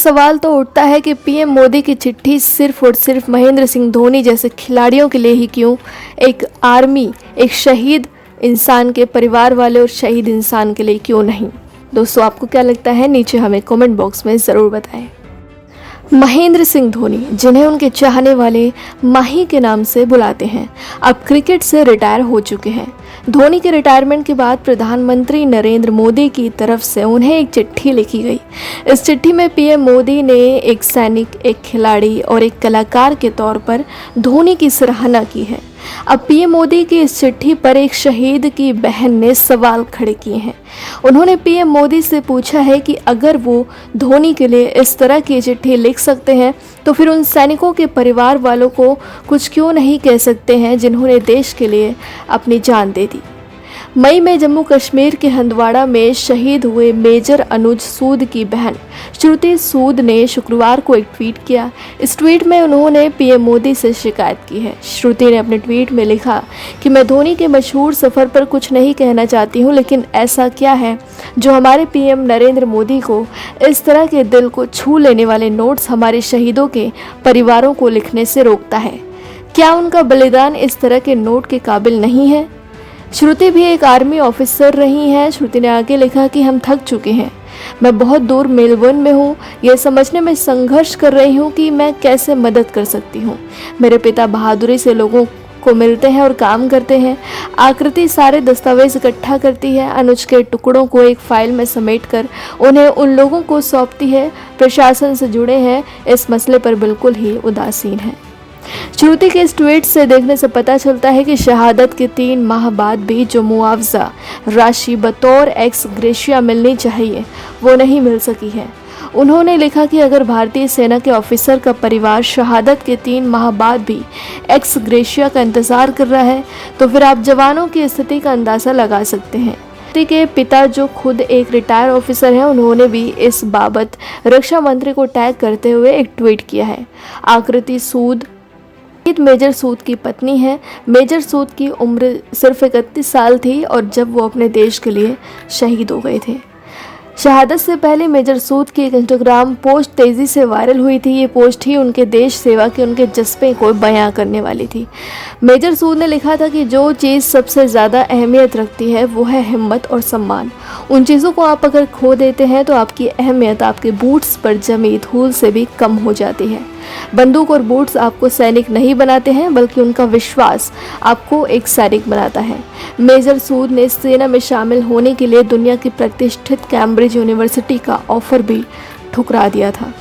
सवाल तो उठता है कि पीएम मोदी की चिट्ठी सिर्फ और सिर्फ महेंद्र सिंह धोनी जैसे खिलाड़ियों के लिए ही क्यों, एक आर्मी, एक शहीद इंसान के परिवार वाले और शहीद इंसान के लिए क्यों नहीं। दोस्तों, आपको क्या लगता है? नीचे हमें कमेंट बॉक्स में ज़रूर बताएं। महेंद्र सिंह धोनी, जिन्हें उनके चाहने वाले माही के नाम से बुलाते हैं, अब क्रिकेट से रिटायर हो चुके हैं। धोनी के रिटायरमेंट के बाद प्रधानमंत्री नरेंद्र मोदी की तरफ से उन्हें एक चिट्ठी लिखी गई। इस चिट्ठी में पीएम मोदी ने एक सैनिक, एक खिलाड़ी और एक कलाकार के तौर पर धोनी की सराहना की है। अब पीएम मोदी की इस चिट्ठी पर एक शहीद की बहन ने सवाल खड़े किए हैं। उन्होंने पीएम मोदी से पूछा है कि अगर वो धोनी के लिए इस तरह की चिट्ठी लिख सकते हैं तो फिर उन सैनिकों के परिवार वालों को कुछ क्यों नहीं कह सकते हैं जिन्होंने देश के लिए अपनी जान दे दी। मई में जम्मू कश्मीर के हंदवाड़ा में शहीद हुए मेजर अनुज सूद की बहन श्रुति सूद ने शुक्रवार को एक ट्वीट किया। इस ट्वीट में उन्होंने पीएम मोदी से शिकायत की है। श्रुति ने अपने ट्वीट में लिखा कि मैं धोनी के मशहूर सफ़र पर कुछ नहीं कहना चाहती हूँ, लेकिन ऐसा क्या है जो हमारे पीएम नरेंद्र मोदी को इस तरह के दिल को छू लेने वाले नोट्स हमारे शहीदों के परिवारों को लिखने से रोकता है? क्या उनका बलिदान इस तरह के नोट के काबिल नहीं है? श्रुति भी एक आर्मी ऑफिसर रही हैं। श्रुति ने आगे लिखा कि हम थक चुके हैं। मैं बहुत दूर मेलबर्न में हूँ, यह समझने में संघर्ष कर रही हूँ कि मैं कैसे मदद कर सकती हूँ। मेरे पिता बहादुरी से लोगों को मिलते हैं और काम करते हैं। आकृति सारे दस्तावेज इकट्ठा करती है, अनुज के टुकड़ों को एक फाइल में समेटकर उन्हें उन लोगों को सौंपती है। प्रशासन से जुड़े हैं, इस मसले पर बिल्कुल ही उदासीन है। श्रुति के इस ट्वीट से देखने से पता चलता है कि शहादत के 3 माह बाद भी जो मुआवजा राशि बतौर एक्स ग्रेशिया मिलनी चाहिए वो नहीं मिल सकी है। उन्होंने लिखा कि अगर भारतीय सेना के ऑफिसर का परिवार शहादत के 3 माह बाद भी एक्स ग्रेशिया का इंतज़ार कर रहा है तो फिर आप जवानों की स्थिति का अंदाज़ा लगा सकते हैं। के पिता, जो खुद एक रिटायर ऑफिसर हैं, उन्होंने भी इस बाबत रक्षा मंत्री को टैग करते हुए एक ट्वीट किया है। आकृति सूद मेजर सूद की पत्नी है। मेजर सूद की उम्र सिर्फ 31 साल थी और जब वो अपने देश के लिए शहीद हो गए थे। शहादत से पहले मेजर सूद की एक इंस्टाग्राम पोस्ट तेज़ी से वायरल हुई थी। ये पोस्ट ही उनके देश सेवा के उनके जज्बे को बयां करने वाली थी। मेजर सूद ने लिखा था कि जो चीज़ सबसे ज़्यादा अहमियत रखती है वो है हिम्मत और सम्मान। उन चीज़ों को आप अगर खो देते हैं तो आपकी अहमियत आपके बूट्स पर जमी धूल से भी कम हो जाती है। बंदूक और बूट्स आपको सैनिक नहीं बनाते हैं, बल्कि उनका विश्वास आपको एक सैनिक बनाता है। मेजर सूद ने सेना में शामिल होने के लिए दुनिया की प्रतिष्ठित कैम्ब्रिज यूनिवर्सिटी का ऑफर भी ठुकरा दिया था।